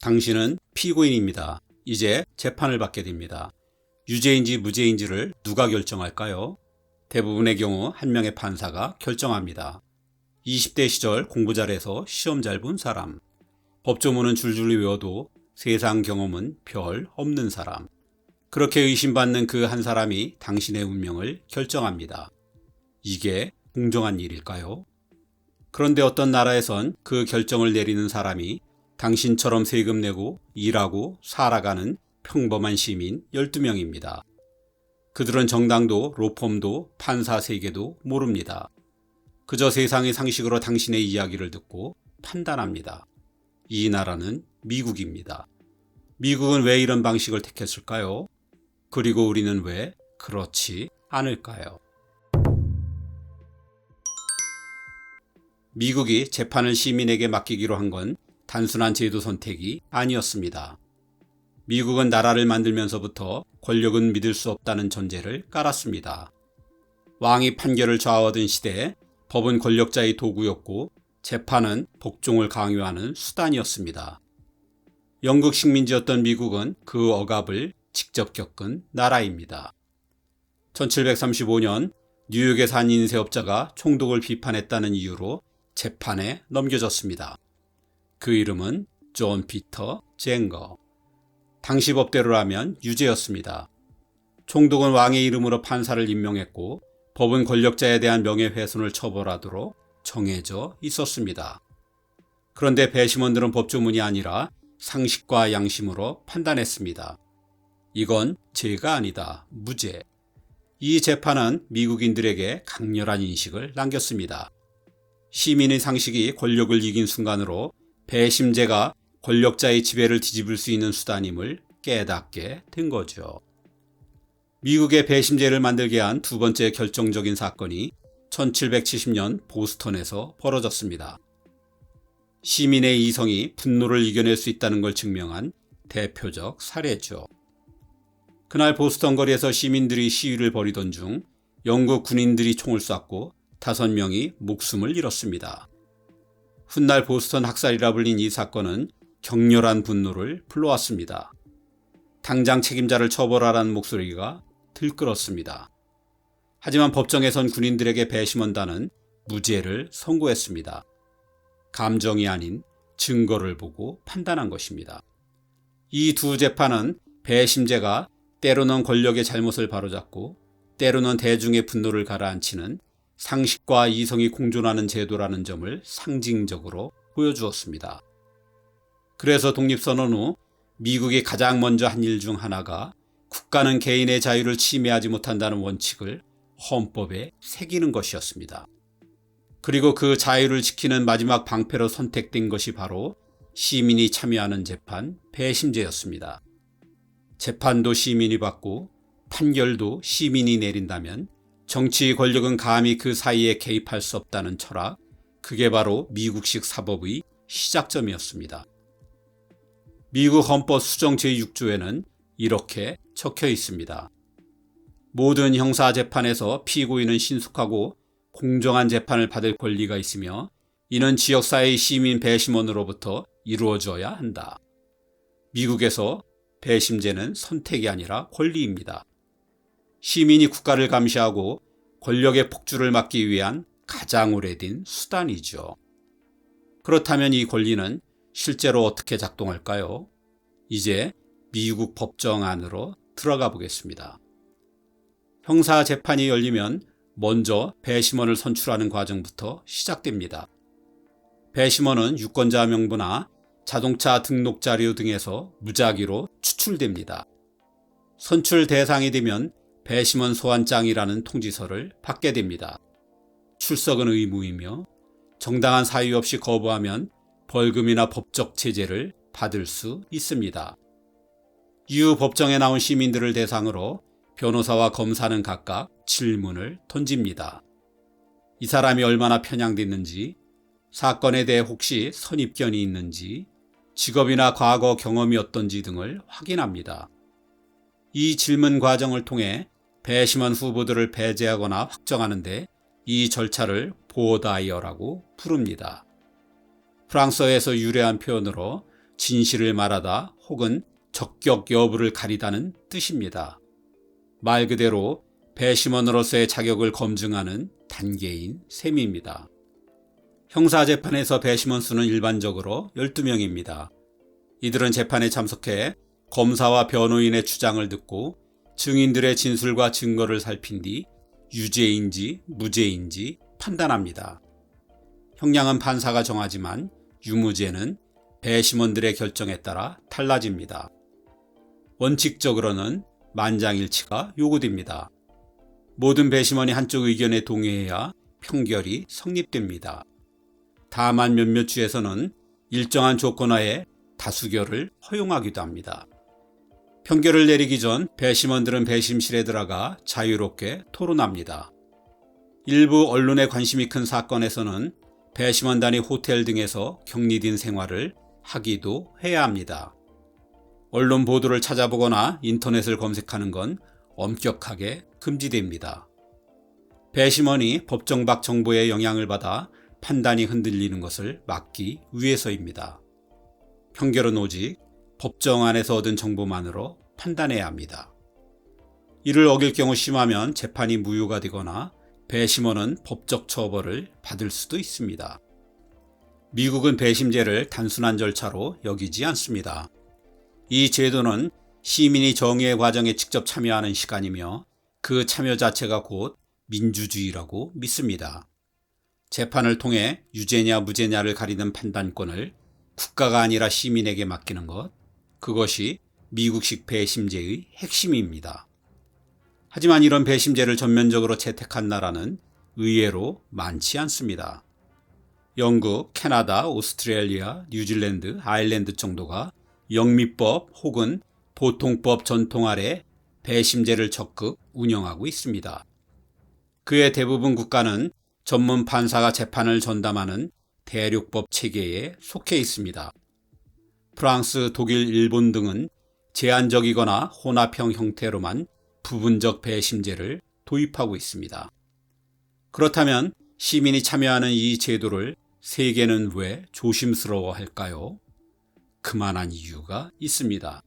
당신은 피고인입니다. 이제 재판을 받게 됩니다. 유죄인지 무죄인지를 누가 결정할까요? 대부분의 경우 한 명의 판사가 결정합니다. 20대 시절 공부 잘해서 시험 잘 본 사람, 법조문은 줄줄이 외워도 세상 경험은 별 없는 사람, 그렇게 의심받는 그 한 사람이 당신의 운명을 결정합니다. 이게 공정한 일일까요? 그런데 어떤 나라에선 그 결정을 내리는 사람이 당신처럼 세금 내고 일하고 살아가는 평범한 시민 12명입니다. 그들은 정당도 로펌도 판사 세계도 모릅니다. 그저 세상의 상식으로 당신의 이야기를 듣고 판단합니다. 이 나라는 미국입니다. 미국은 왜 이런 방식을 택했을까요? 그리고 우리는 왜 그렇지 않을까요? 미국이 재판을 시민에게 맡기기로 한 건 단순한 제도 선택이 아니었습니다. 미국은 나라를 만들면서부터 권력은 믿을 수 없다는 전제를 깔았습니다. 왕이 판결을 좌우하던 시대에 법은 권력자의 도구였고 재판은 복종을 강요하는 수단이었습니다. 영국 식민지였던 미국은 그 억압을 직접 겪은 나라입니다. 1735년 뉴욕의 한 인쇄업자가 총독을 비판했다는 이유로 재판에 넘겨졌습니다. 그 이름은 존 피터 젠거. 당시 법대로라면 유죄였습니다. 총독은 왕의 이름으로 판사를 임명했고 법은 권력자에 대한 명예훼손을 처벌하도록 정해져 있었습니다. 그런데 배심원들은 법조문이 아니라 상식과 양심으로 판단했습니다. 이건 죄가 아니다. 무죄. 이 재판은 미국인들에게 강렬한 인식을 남겼습니다. 시민의 상식이 권력을 이긴 순간으로 배심제가 권력자의 지배를 뒤집을 수 있는 수단임을 깨닫게 된 거죠. 미국의 배심제를 만들게 한 두 번째 결정적인 사건이 1770년 보스턴에서 벌어졌습니다. 시민의 이성이 분노를 이겨낼 수 있다는 걸 증명한 대표적 사례죠. 그날 보스턴 거리에서 시민들이 시위를 벌이던 중 영국 군인들이 총을 쐈고 5명이 목숨을 잃었습니다. 훗날 보스턴 학살이라 불린 이 사건은 격렬한 분노를 불러왔습니다. 당장 책임자를 처벌하라는 목소리가 들끓었습니다. 하지만 법정에선 군인들에게 배심원단은 무죄를 선고했습니다. 감정이 아닌 증거를 보고 판단한 것입니다. 이 두 재판은 배심제가 때로는 권력의 잘못을 바로잡고 때로는 대중의 분노를 가라앉히는 상식과 이성이 공존하는 제도라는 점을 상징적으로 보여주었습니다. 그래서 독립선언 후 미국이 가장 먼저 한 일 중 하나가 국가는 개인의 자유를 침해하지 못한다는 원칙을 헌법에 새기는 것이었습니다. 그리고 그 자유를 지키는 마지막 방패로 선택된 것이 바로 시민이 참여하는 재판 배심제였습니다. 재판도 시민이 받고 판결도 시민이 내린다면 정치의 권력은 감히 그 사이에 개입할 수 없다는 철학, 그게 바로 미국식 사법의 시작점이었습니다. 미국 헌법 수정 제6조에는 이렇게 적혀 있습니다. 모든 형사재판에서 피고인은 신속하고 공정한 재판을 받을 권리가 있으며 이는 지역사회의 시민 배심원으로부터 이루어져야 한다. 미국에서 배심제는 선택이 아니라 권리입니다. 시민이 국가를 감시하고 권력의 폭주를 막기 위한 가장 오래된 수단이죠. 그렇다면 이 권리는 실제로 어떻게 작동할까요? 이제 미국 법정 안으로 들어가 보겠습니다. 형사 재판이 열리면 먼저 배심원을 선출하는 과정부터 시작됩니다. 배심원은 유권자 명부나 자동차 등록 자료 등에서 무작위로 추출됩니다. 선출 대상이 되면 배심원 소환장이라는 통지서를 받게 됩니다. 출석은 의무이며 정당한 사유 없이 거부하면 벌금이나 법적 제재를 받을 수 있습니다. 이후 법정에 나온 시민들을 대상으로 변호사와 검사는 각각 질문을 던집니다. 이 사람이 얼마나 편향됐는지, 사건에 대해 혹시 선입견이 있는지, 직업이나 과거 경험이 어떤지 등을 확인합니다. 이 질문 과정을 통해 배심원 후보들을 배제하거나 확정하는데 이 절차를 보다이어라고 부릅니다. 프랑스어에서 유래한 표현으로 진실을 말하다 혹은 적격 여부를 가리다는 뜻입니다. 말 그대로 배심원으로서의 자격을 검증하는 단계인 셈입니다. 형사재판에서 배심원 수는 일반적으로 12명입니다. 이들은 재판에 참석해 검사와 변호인의 주장을 듣고 증인들의 진술과 증거를 살핀 뒤 유죄인지 무죄인지 판단합니다. 형량은 판사가 정하지만 유무죄는 배심원들의 결정에 따라 달라집니다. 원칙적으로는 만장일치가 요구됩니다. 모든 배심원이 한쪽 의견에 동의해야 평결이 성립됩니다. 다만 몇몇 주에서는 일정한 조건하에 다수결을 허용하기도 합니다. 평결을 내리기 전 배심원들은 배심실에 들어가 자유롭게 토론합니다. 일부 언론의 관심이 큰 사건에서는 배심원단이 호텔 등에서 격리된 생활을 하기도 해야 합니다. 언론 보도를 찾아보거나 인터넷을 검색하는 건 엄격하게 금지됩니다. 배심원이 법정 밖 정보에 영향을 받아 판단이 흔들리는 것을 막기 위해서입니다. 평결은 오직 법정 안에서 얻은 정보만으로 판단해야 합니다. 이를 어길 경우 심하면 재판이 무효가 되거나 배심원은 법적 처벌을 받을 수도 있습니다. 미국은 배심제를 단순한 절차로 여기지 않습니다. 이 제도는 시민이 정의의 과정에 직접 참여하는 시간이며 그 참여 자체가 곧 민주주의라고 믿습니다. 재판을 통해 유죄냐 무죄냐를 가리는 판단권을 국가가 아니라 시민에게 맡기는 것, 그것이 미국식 배심제의 핵심입니다. 하지만 이런 배심제를 전면적으로 채택한 나라는 의외로 많지 않습니다. 영국, 캐나다, 오스트레일리아, 뉴질랜드, 아일랜드 정도가 영미법 혹은 보통법 전통 아래 배심제를 적극 운영하고 있습니다. 그의 대부분 국가는 전문 판사가 재판을 전담하는 대륙법 체계에 속해 있습니다. 프랑스, 독일, 일본 등은 제한적이거나 혼합형 형태로만 부분적 배심제를 도입하고 있습니다. 그렇다면 시민이 참여하는 이 제도를 세계는 왜 조심스러워할까요? 그만한 이유가 있습니다.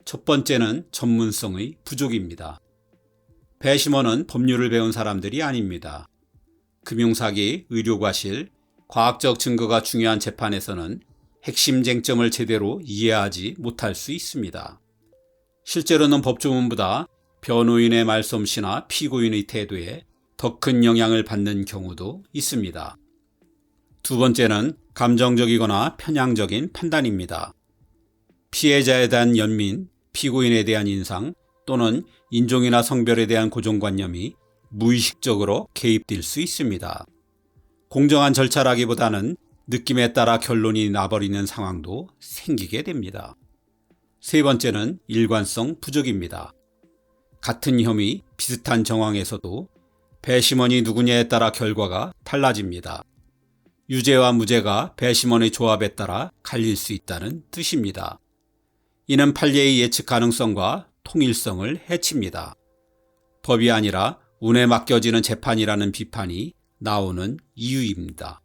첫 번째는 전문성의 부족입니다. 배심원은 법률을 배운 사람들이 아닙니다. 금융사기, 의료과실, 과학적 증거가 중요한 재판에서는 핵심 쟁점을 제대로 이해하지 못할 수 있습니다. 실제로는 법조문보다 변호인의 말솜씨나 피고인의 태도에 더 큰 영향을 받는 경우도 있습니다. 두 번째는 감정적이거나 편향적인 판단입니다. 피해자에 대한 연민, 피고인에 대한 인상 또는 인종이나 성별에 대한 고정관념이 무의식적으로 개입될 수 있습니다. 공정한 절차라기보다는 느낌에 따라 결론이 나버리는 상황도 생기게 됩니다. 세 번째는 일관성 부족입니다. 같은 혐의, 비슷한 정황에서도 배심원이 누구냐에 따라 결과가 달라집니다. 유죄와 무죄가 배심원의 조합에 따라 갈릴 수 있다는 뜻입니다. 이는 판례의 예측 가능성과 통일성을 해칩니다. 법이 아니라 운에 맡겨지는 재판이라는 비판이 나오는 이유입니다.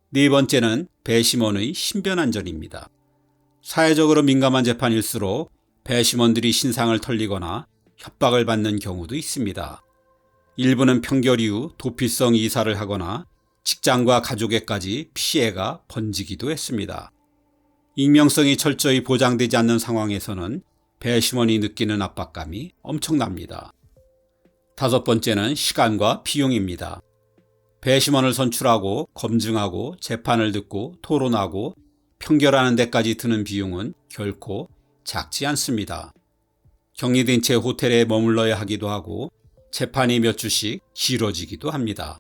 네 번째는 배심원의 신변안전입니다. 사회적으로 민감한 재판일수록 배심원들이 신상을 털리거나 협박을 받는 경우도 있습니다. 일부는 평결 이후 도피성 이사를 하거나 직장과 가족에까지 피해가 번지기도 했습니다. 익명성이 철저히 보장되지 않는 상황에서는 배심원이 느끼는 압박감이 엄청납니다. 다섯 번째는 시간과 비용입니다. 배심원을 선출하고 검증하고 재판을 듣고 토론하고 평결하는 데까지 드는 비용은 결코 작지 않습니다. 격리된 채 호텔에 머물러야 하기도 하고 재판이 몇 주씩 길어지기도 합니다.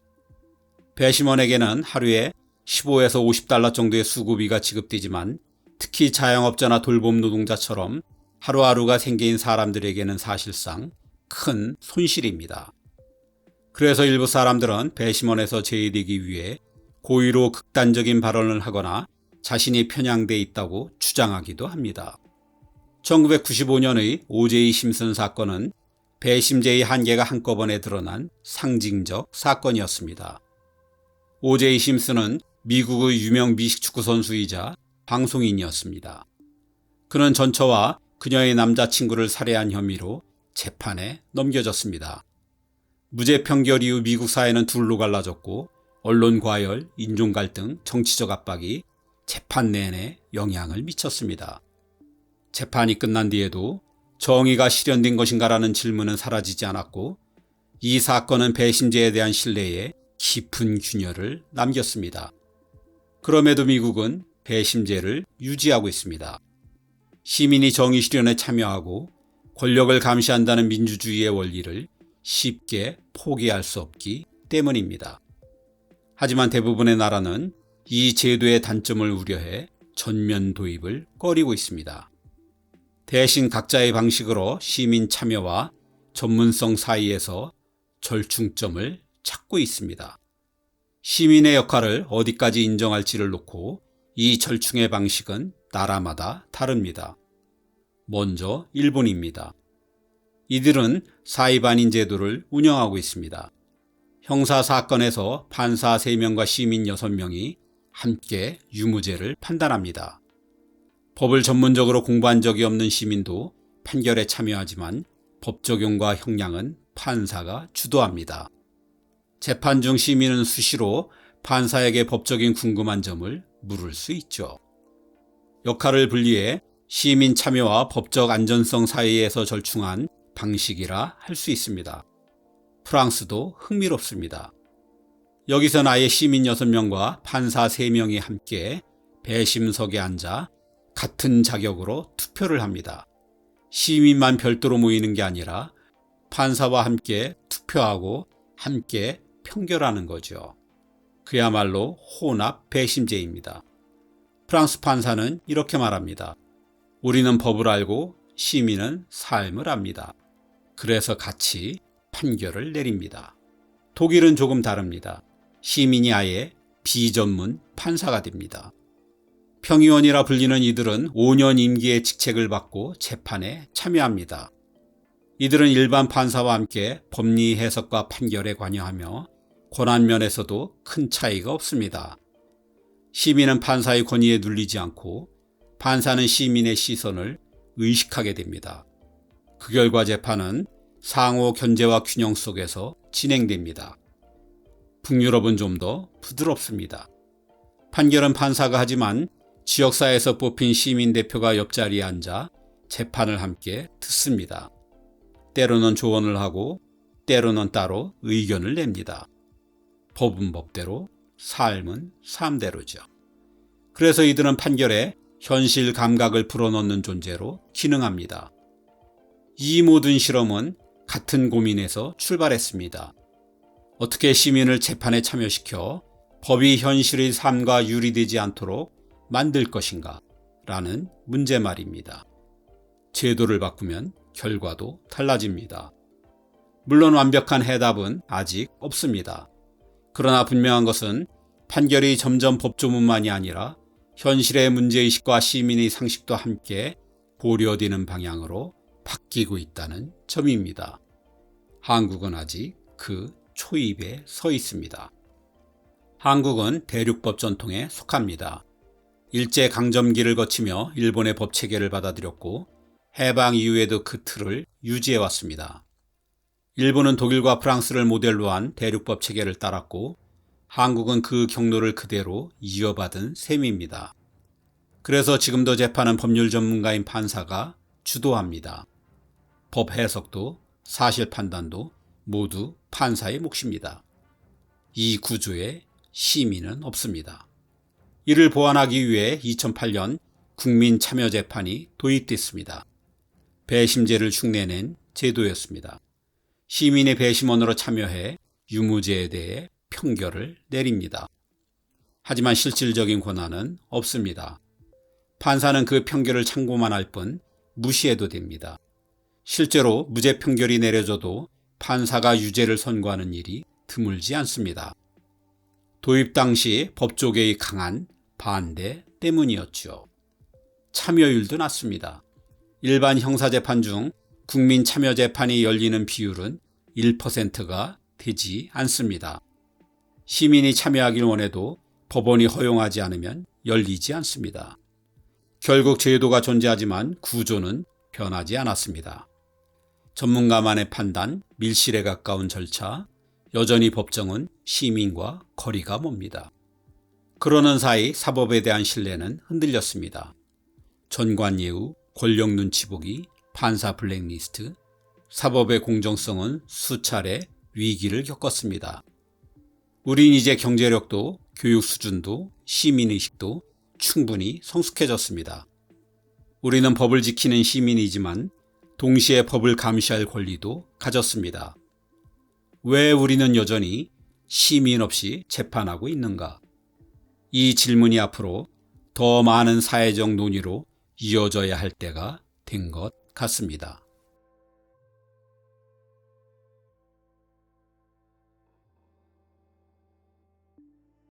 배심원에게는 하루에 15에서 50달러 정도의 수고비가 지급되지만 특히 자영업자나 돌봄 노동자처럼 하루하루가 생계인 사람들에게는 사실상 큰 손실입니다. 그래서 일부 사람들은 배심원에서 제외되기 위해 고의로 극단적인 발언을 하거나 자신이 편향돼 있다고 주장하기도 합니다. 1995년의 오제이 심슨 사건은 배심제의 한계가 한꺼번에 드러난 상징적 사건이었습니다. 오제이 심슨은 미국의 유명 미식축구 선수이자 방송인이었습니다. 그는 전처와 그녀의 남자친구를 살해한 혐의로 재판에 넘겨졌습니다. 무죄 판결 이후 미국 사회는 둘로 갈라졌고 언론 과열, 인종 갈등, 정치적 압박이 재판 내내 영향을 미쳤습니다. 재판이 끝난 뒤에도 정의가 실현된 것인가라는 질문은 사라지지 않았고 이 사건은 배심제에 대한 신뢰에 깊은 균열을 남겼습니다. 그럼에도 미국은 배심제를 유지하고 있습니다. 시민이 정의 실현에 참여하고 권력을 감시한다는 민주주의의 원리를 쉽게 포기할 수 없기 때문입니다. 하지만 대부분의 나라는 이 제도의 단점을 우려해 전면 도입을 꺼리고 있습니다. 대신 각자의 방식으로 시민 참여와 전문성 사이에서 절충점을 찾고 있습니다. 시민의 역할을 어디까지 인정할지를 놓고 이 절충의 방식은 나라마다 다릅니다. 먼저 일본입니다. 이들은 사이반인 제도를 운영하고 있습니다. 형사사건에서 판사 3명과 시민 6명이 함께 유무죄를 판단합니다. 법을 전문적으로 공부한 적이 없는 시민도 판결에 참여하지만 법 적용과 형량은 판사가 주도합니다. 재판 중 시민은 수시로 판사에게 법적인 궁금한 점을 물을 수 있죠. 역할을 분리해 시민 참여와 법적 안전성 사이에서 절충한 방식이라 할 수 있습니다. 프랑스도 흥미롭습니다. 여기선 아예 시민 6명과 판사 3명이 함께 배심석에 앉아 같은 자격으로 투표를 합니다. 시민만 별도로 모이는 게 아니라 판사와 함께 투표하고 함께 평결하는 거죠. 그야말로 혼합 배심제입니다. 프랑스 판사는 이렇게 말합니다. 우리는 법을 알고 시민은 삶을 압니다. 그래서 같이 판결을 내립니다. 독일은 조금 다릅니다. 시민이 아예 비전문 판사가 됩니다. 평의원이라 불리는 이들은 5년 임기의 직책을 받고 재판에 참여합니다. 이들은 일반 판사와 함께 법리 해석과 판결에 관여하며 권한면에서도 큰 차이가 없습니다. 시민은 판사의 권위에 눌리지 않고 판사는 시민의 시선을 의식하게 됩니다. 그 결과 재판은 상호 견제와 균형 속에서 진행됩니다. 북유럽은 좀 더 부드럽습니다. 판결은 판사가 하지만 지역사회에서 뽑힌 시민 대표가 옆자리에 앉아 재판을 함께 듣습니다. 때로는 조언을 하고 때로는 따로 의견을 냅니다. 법은 법대로, 삶은 삶대로죠. 그래서 이들은 판결에 현실 감각을 불어넣는 존재로 기능합니다. 이 모든 실험은 같은 고민에서 출발했습니다. 어떻게 시민을 재판에 참여시켜 법이 현실의 삶과 유리되지 않도록 만들 것인가 라는 문제 말입니다. 제도를 바꾸면 결과도 달라집니다. 물론 완벽한 해답은 아직 없습니다. 그러나 분명한 것은 판결이 점점 법조문만이 아니라 현실의 문제의식과 시민의 상식도 함께 고려되는 방향으로 바뀌고 있다는 점입니다. 한국은 아직 그 초입에 서 있습니다. 한국은 대륙법 전통에 속합니다. 일제강점기를 거치며 일본의 법체계를 받아들였고 해방 이후에도 그 틀을 유지해왔습니다. 일본은 독일과 프랑스를 모델로 한 대륙법 체계를 따랐고 한국은 그 경로를 그대로 이어받은 셈입니다. 그래서 지금도 재판은 법률 전문가인 판사가 주도합니다. 법 해석도 사실 판단도 모두 판사의 몫입니다. 이 구조에 시민은 없습니다. 이를 보완하기 위해 2008년 국민참여재판이 도입됐습니다. 배심제를 흉내낸 제도였습니다. 시민의 배심원으로 참여해 유무죄에 대해 평결을 내립니다. 하지만 실질적인 권한은 없습니다. 판사는 그 평결을 참고만 할 뿐 무시해도 됩니다. 실제로 무죄 평결이 내려져도 판사가 유죄를 선고하는 일이 드물지 않습니다. 도입 당시 법조계의 강한 반대 때문이었죠. 참여율도 낮습니다. 일반 형사재판 중 국민참여재판이 열리는 비율은 1%가 되지 않습니다. 시민이 참여하길 원해도 법원이 허용하지 않으면 열리지 않습니다. 결국 제도가 존재하지만 구조는 변하지 않았습니다. 전문가만의 판단, 밀실에 가까운 절차, 여전히 법정은 시민과 거리가 멉니다. 그러는 사이 사법에 대한 신뢰는 흔들렸습니다. 전관예우, 권력 눈치 보기, 판사 블랙리스트, 사법의 공정성은 수차례 위기를 겪었습니다. 우린 이제 경제력도 교육 수준도 시민의식도 충분히 성숙해졌습니다. 우리는 법을 지키는 시민이지만 동시에 법을 감시할 권리도 가졌습니다. 왜 우리는 여전히 시민 없이 재판하고 있는가? 이 질문이 앞으로 더 많은 사회적 논의로 이어져야 할 때가 된 것 같습니다.